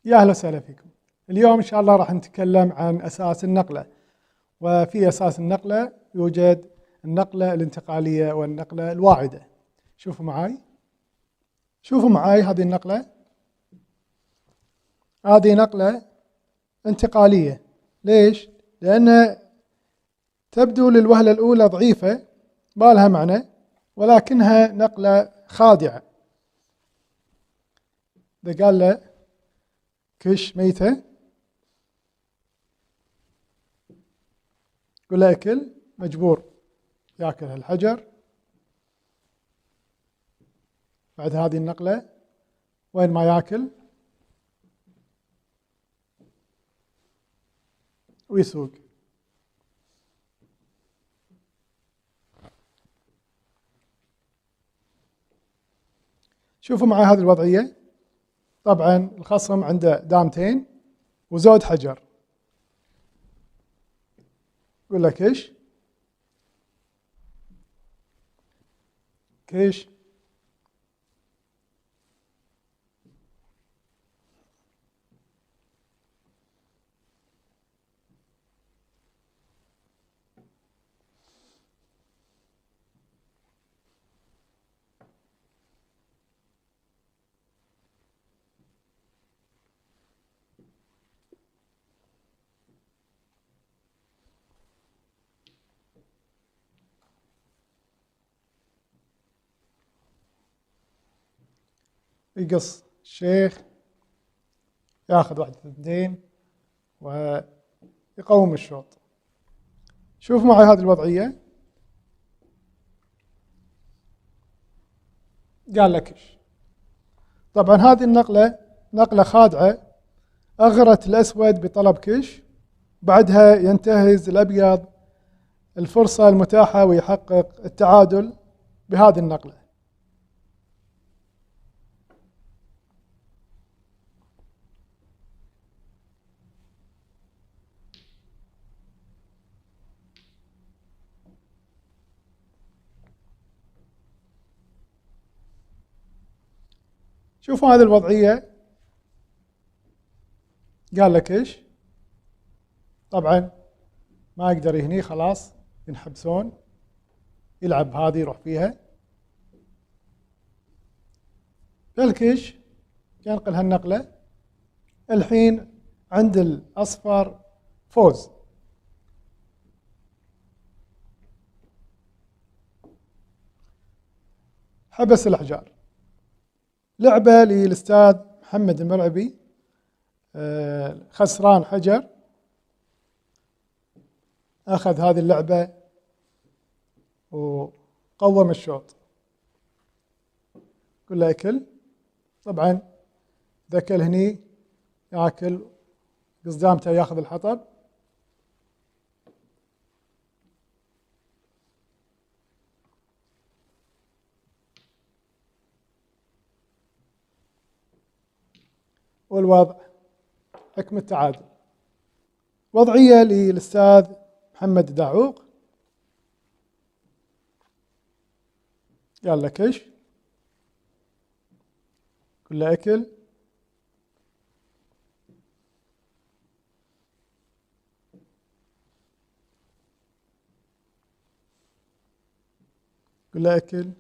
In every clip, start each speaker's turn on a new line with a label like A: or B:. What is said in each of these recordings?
A: يا أهلا وسهلا فيكم. اليوم إن شاء الله راح نتكلم عن أساس النقلة. وفي أساس النقلة يوجد النقلة الانتقالية والنقلة الواعدة. شوفوا معاي هذه النقلة. هذه نقلة انتقالية. ليش؟ لأن تبدو للوهلة الأولى ضعيفة، ما لها معنى، ولكنها نقلة خادعة. إذا قال له كش ميتة، يقول له أكل، مجبور يأكل هالحجر. بعد هذه النقلة وين ما يأكل ويسوق. شوفوا معي هذه الوضعية. طبعا الخصم عنده دامتين وزود حجر، يقول لك كش كش. يقص الشيخ، ياخذ واحدة اثنتين ويقوم الشوط. شوف معي هذه الوضعية. قال لك كش. طبعا هذه النقلة نقلة خادعة. أغرت الأسود بطلب كش، بعدها ينتهز الأبيض الفرصة المتاحة ويحقق التعادل بهذه النقلة. شوفوا هذه الوضعية. قال لك ايش؟ طبعا ما يقدر يهني، خلاص ينحبسون. يلعب هذه، يروح فيها الكش، ينقل هالنقلة. الحين عند الأصفر فوز. حبس الأحجار. لعبة للأستاذ محمد المرعبي، خسران حجر. أخذ هذه اللعبة وقوم الشوط. يقول له أكل. طبعا إذا أكل هني يأكل قصدامته، ياخذ الحطب. والوضع حكم التعادل. وضعية للأستاذ محمد داعوق. قال لك ايش؟ قل له أكل. قل له أكل.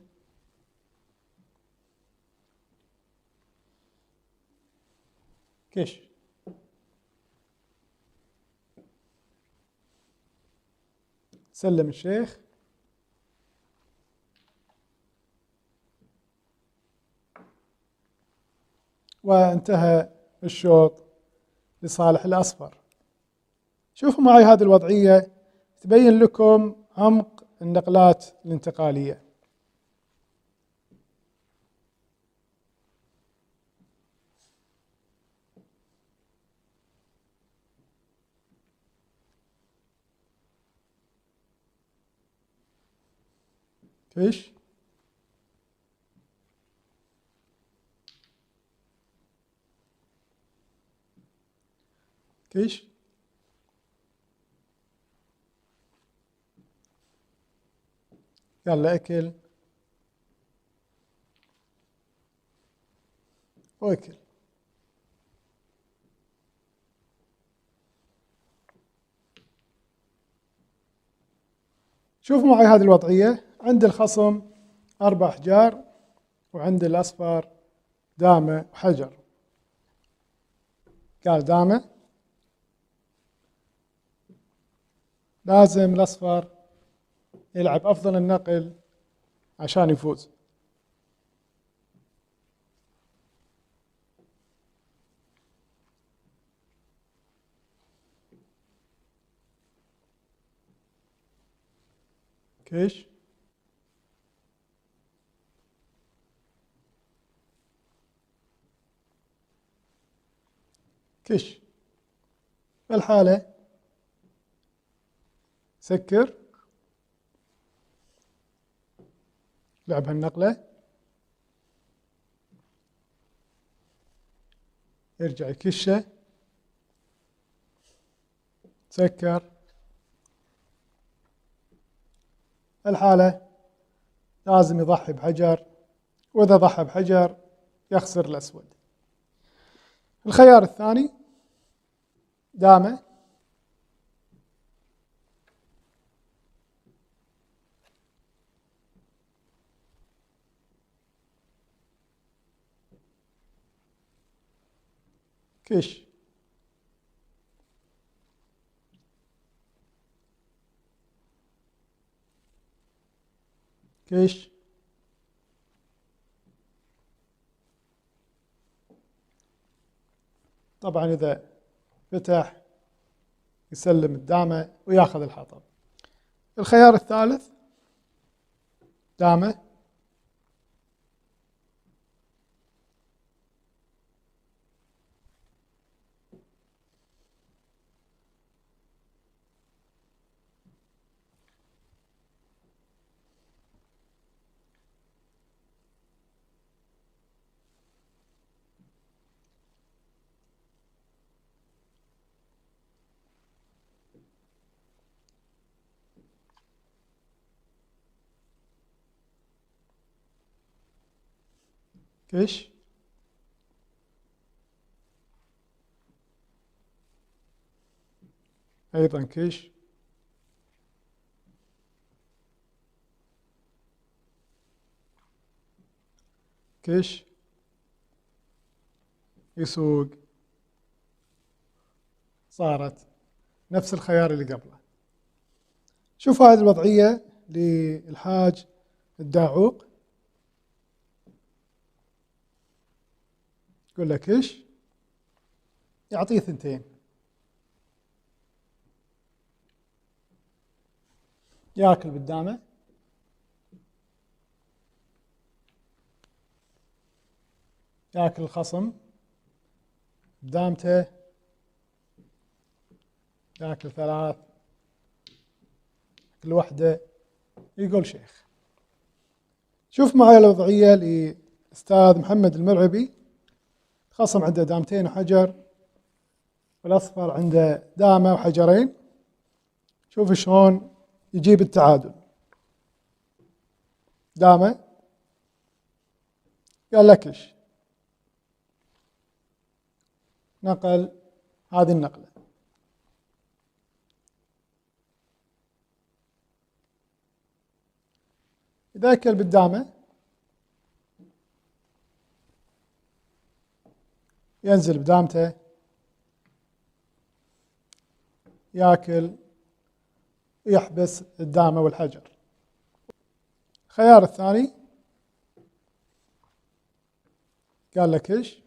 A: كش. سلم الشيخ. وانتهى الشوط لصالح الأصفر. شوفوا معي هذه الوضعية تبين لكم عمق النقلات الانتقالية. كش. كش. يلا أكل وأكل. شوفوا معي هذه الوضعية، عند الخصم 4 أحجار وعند الأصفر دامة وحجر. قال دامة، لازم الأصفر يلعب أفضل النقل عشان يفوز. كش كش. في الحالة سكر، لعب هالنقلة، يرجع يكشه، سكر. الحالة لازم يضحي بحجر، وإذا ضحى بحجر يخسر الأسود. الخيار الثاني دامة، كش، كش، طبعا إذا فتح يسلم الدامة وياخذ الحطب. الخيار الثالث دامة، كش، أيضا كش، كش، يسوق. صارت نفس الخيار اللي قبله. شوفوا هذه الوضعية للحاج الداعوق، يقول لك كش، يعطيه ثنتين، ياكل بالدامة، ياكل الخصم بدامته، ياكل 3، ياكل وحدة، يقول شيخ. شوف معي الوضعية للأستاذ محمد المرعبي، خصم عنده دامتين وحجر، والأصفر عنده دامة وحجرين. شوف شلون يجيب التعادل. دامة، قال لك ايش، نقل هذه النقلة، إذا أكل بالدامة ينزل بدامته، ياكل ويحبس الدامة والحجر. الخيار الثاني قال لك ايش،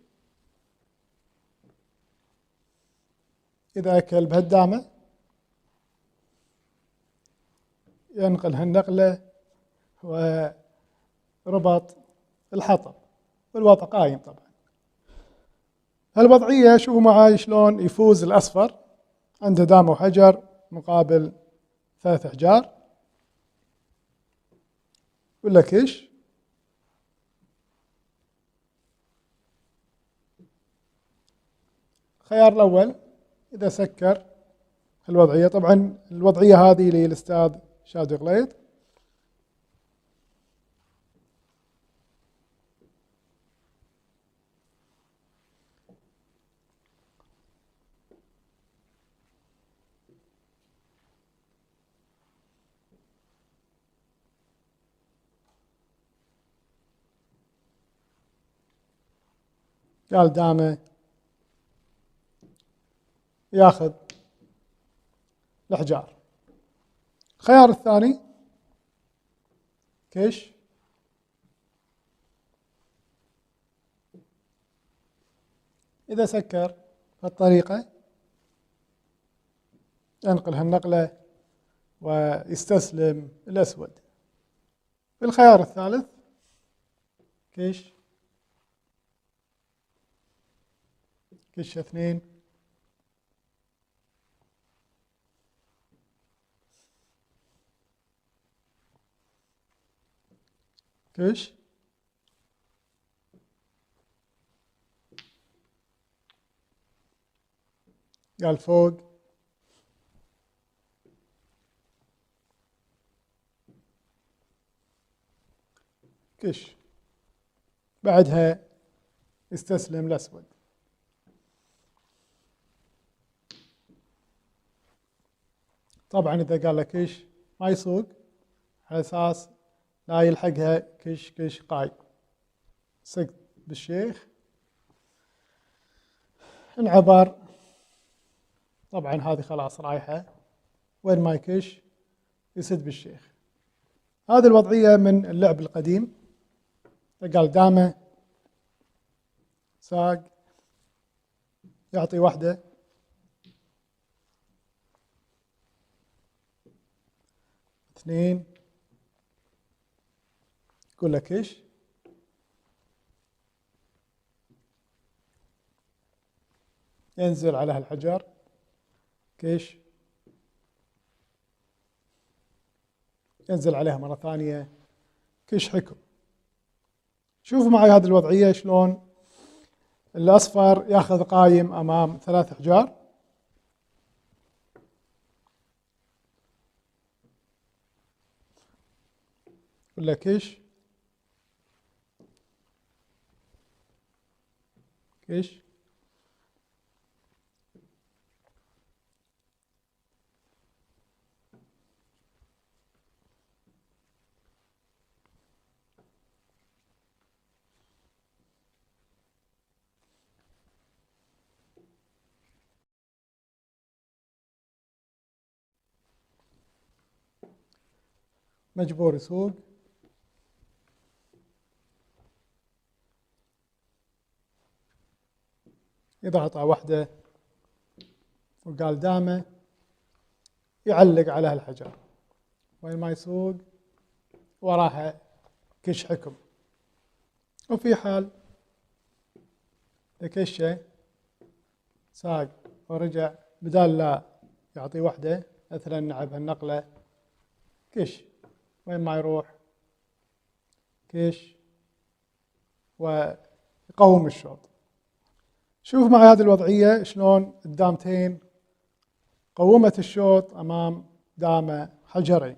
A: إذا أكل بهالدامة ينقل هالنقلة وربط الحطب، والوضع قايم طبعا. هالوضعية شوفوا معاي شلون يفوز الأصفر، عنده دامة وحجر مقابل 3 أحجار. يقول لك ايش، الخيار الأول إذا سكر الوضعية، طبعا الوضعية هذه للأستاذ شادي غليظ، قال دامه ياخذ الأحجار. الخيار الثاني كش إذا سكر بهالطريقة ينقل هالنقلة ويستسلم الأسود. الخيار الثالث كش 2 كش قال فوق كش بعدها يستسلم الأسود. طبعا إذا قال له كش ما يسوق على أساس لا يلحقها كش قاي. سقط بالشيخ انعبر، طبعا هذه خلاص رايحة وين ما يكش يسد بالشيخ. هذه الوضعية من اللعب القديم. قال دامه ساق يعطي واحدة 2 يقول له كش ينزل على هالحجر كش ينزل عليها مرة ثانية كش حكم. شوفوا معي هذه الوضعية شلون الأصفر ياخذ قايم أمام 3 أحجار ولا كش مجبور يسوق إذا أعطى واحدة وقال دامه يعلق على هالحجر وين ما يسوق وراها كش حكم. وفي حال كشه ساق ورجع بدال لا يعطي واحدة مثلا نعب هالنقلة كش وين ما يروح كش ويقوم الشوط. شوف معي هذه الوضعية شلون الدامتين قومت الشوط أمام دامة حجرين.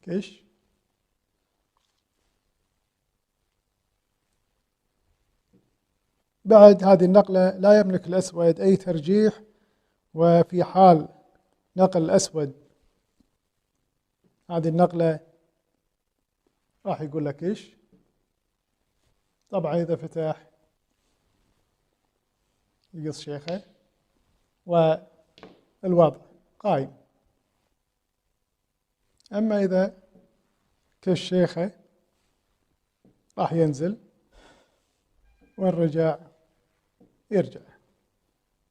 A: كش بعد هذه النقلة لا يملك الأسود أي ترجيح، وفي حال نقل الأسود هذه النقلة راح يقول لك إيش. طبعا إذا فتح يقص شيخه والوضع قائم. أما إذا كش شيخه راح ينزل والرجاع يرجع.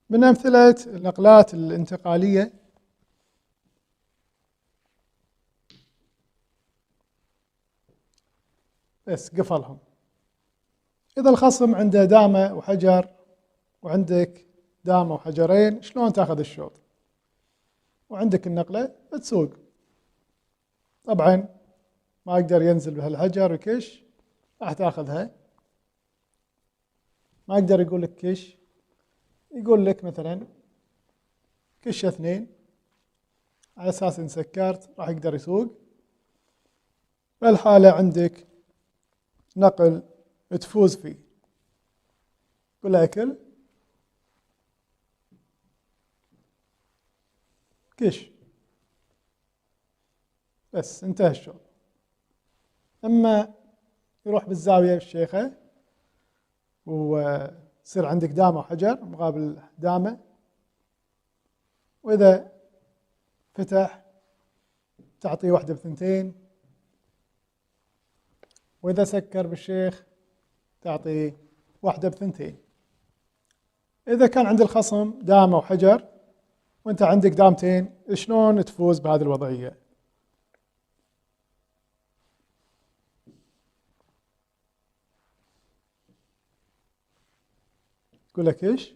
A: من أمثلة النقلات الانتقالية بس قفلهم. إذا الخصم عنده دامة وحجر وعندك دامة وحجرين، شلون تاخذ الشوط؟ وعندك النقلة تسوق. طبعا ما يقدر ينزل بهالحجر وكش، راح تاخذها. ما يقدر يقول لك كش، يقول لك مثلا كش 2 على أساس إن سكرت راح يقدر يسوق. بالحالة عندك نقل تفوز فيه، قول أكل كش، بس انتهى الشغل. أما يروح بالزاوية الشيخة ويصير عندك دامة وحجر مقابل دامة، وإذا فتح تعطيه واحدة ب2، وإذا سكر بالشيخ تعطيه واحدة ب2. إذا كان عند الخصم دامة وحجر وأنت عندك دامتين، شلون تفوز بهذه الوضعية؟ يقول لك إيش؟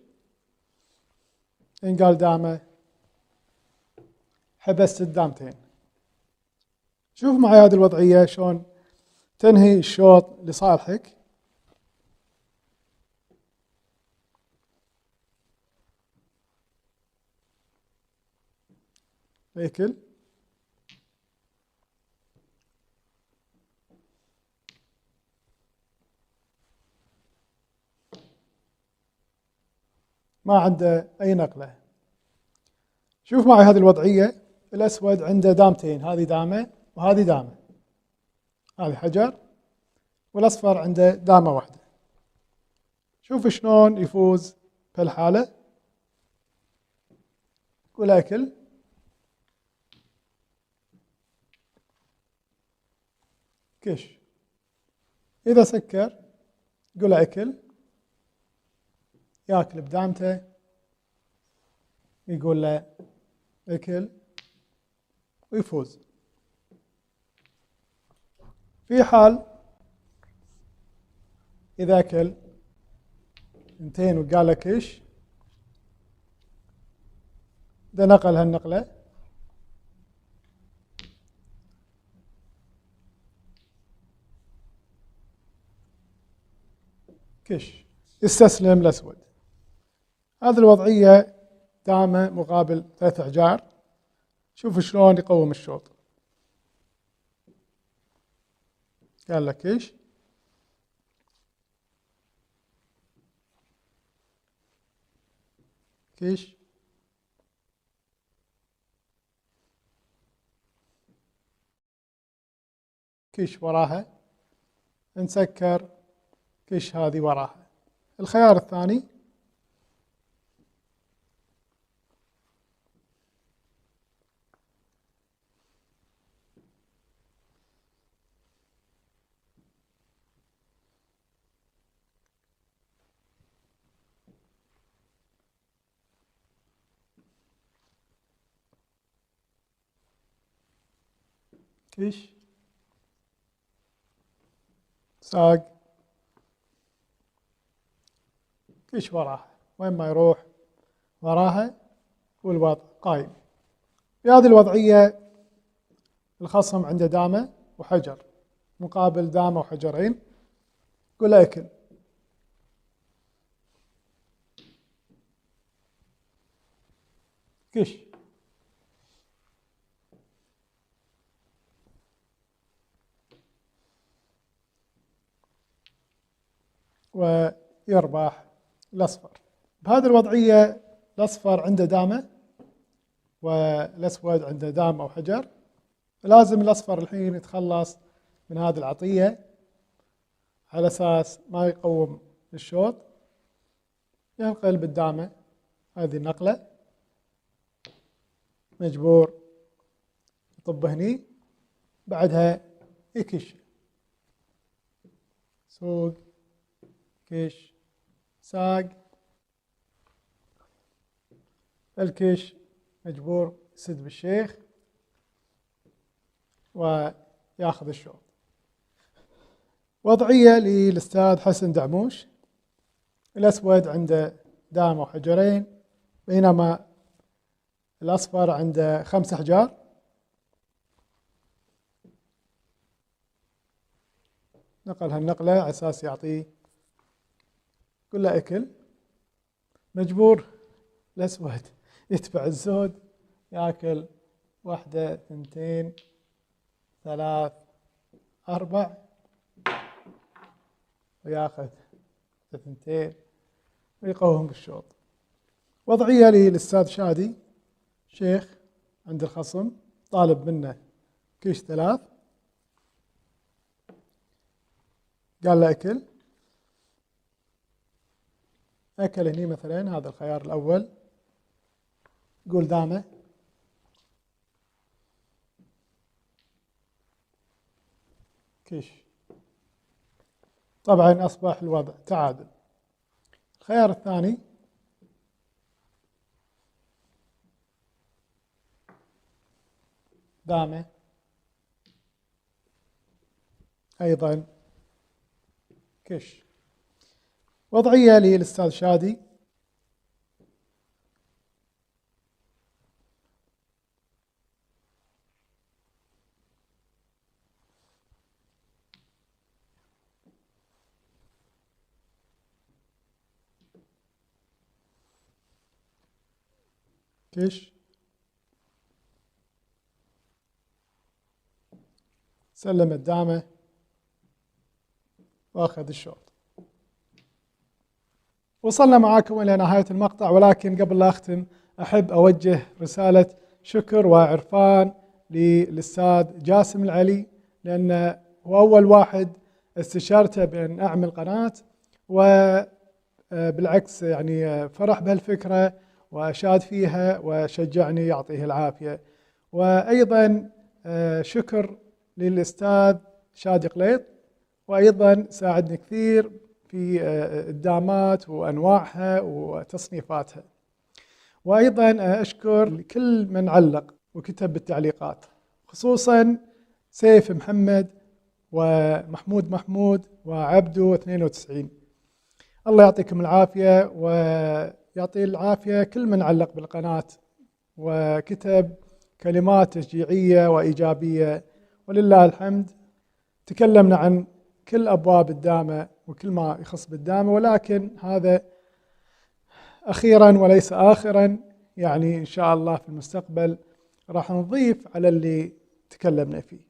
A: إن قال دامة حبست الدامتين. شوف معي هذه الوضعية شلون تنهي الشوط لصالحك. اكل ما عنده أي نقلة. شوف معي هذه الوضعية، الأسود عنده دامتين، هذه دامة وهذه دامة، هذه حجر، والأصفر عنده دامة واحدة. شوف شلون يفوز بهالحالة. قول أكل كش. إذا سكر قول أكل، ياكل بدامته، يقول له أكل ويفوز. في حال إذا أكل 2 وقال له كش، إذا نقل هالنقلة كش، يستسلم الأسود. هذه الوضعية دامة مقابل 3 أحجار. شوف شلون يقوم الشوط. قال لك إيش؟ كيش كيش وراها، نسكر كيش هذه وراها. الخيار الثاني كيش ساق كيش وراها، وين ما يروح وراها والوضع قايم. في هذه الوضعية الخصم عنده دامة وحجر مقابل دامة وحجرين، قل أكل. كش ويربح الأصفر. بهذه الوضعية الأصفر عنده دامة والأسود عنده دامة وحجر. لازم الأصفر الحين يتخلص من هذه العطية على أساس ما يقوم الشوط. ينقل بالدامة، هذه النقلة مجبور يطب هني، بعدها يكش سوق كش ساق. الكش مجبور يسد بالشيخ وياخذ الشوط. وضعية للأستاذ حسن دعموش. الأسود عنده دامة وحجرين، بينما الأصفر عنده 5 أحجار. نقل هالنقلة على أساس يعطيه كله أكل. مجبور الأسود يتبع الزود، يأكل 1 2 3 4 وياخذ 2 ويقوم بالشوط. وضعية للأستاذ شادي شيخ عند الخصم، طالب منه كيش 3، قال له أكل هني مثلا. هذا الخيار الأول، قول دامه، كيش. طبعا أصبح الوضع تعادل. الخيار الثاني، دامه، أيضا كش. وضعية للأستاذ شادي، كش، سلم الدامة واخذ الشوط. وصلنا معاكم إلى نهاية المقطع، ولكن قبل لا أختم أحب أوجه رسالة شكر وعرفان للأستاذ جاسم العلي، لأنه هو أول واحد استشارته بأن أعمل قناة، وبالعكس يعني فرح بهالفكرة وأشاد فيها وشجعني، يعطيه العافية. وأيضا شكر للأستاذ شادي قليط، وأيضا ساعدني كثير في الدامات وأنواعها وتصنيفاتها. وأيضا أشكر كل من علق وكتب بالتعليقات، خصوصا سيف محمد ومحمود محمود وعبدو 92. الله يعطيكم العافية ويعطي العافية كل من علق بالقناة وكتب كلمات تشجيعية وإيجابية. ولله الحمد، تكلمنا عن كل أبواب الدامة وكل ما يخص بالدامة، ولكن هذا أخيرا وليس آخرا. يعني إن شاء الله في المستقبل راح نضيف على اللي تكلمنا فيه.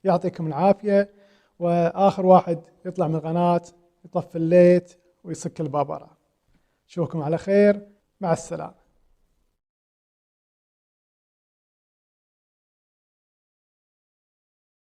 A: يعطيكم العافية. وآخر واحد يطلع من القناة يطفي الليت ويسك البابرة. أشوفكم على خير، مع السلامة.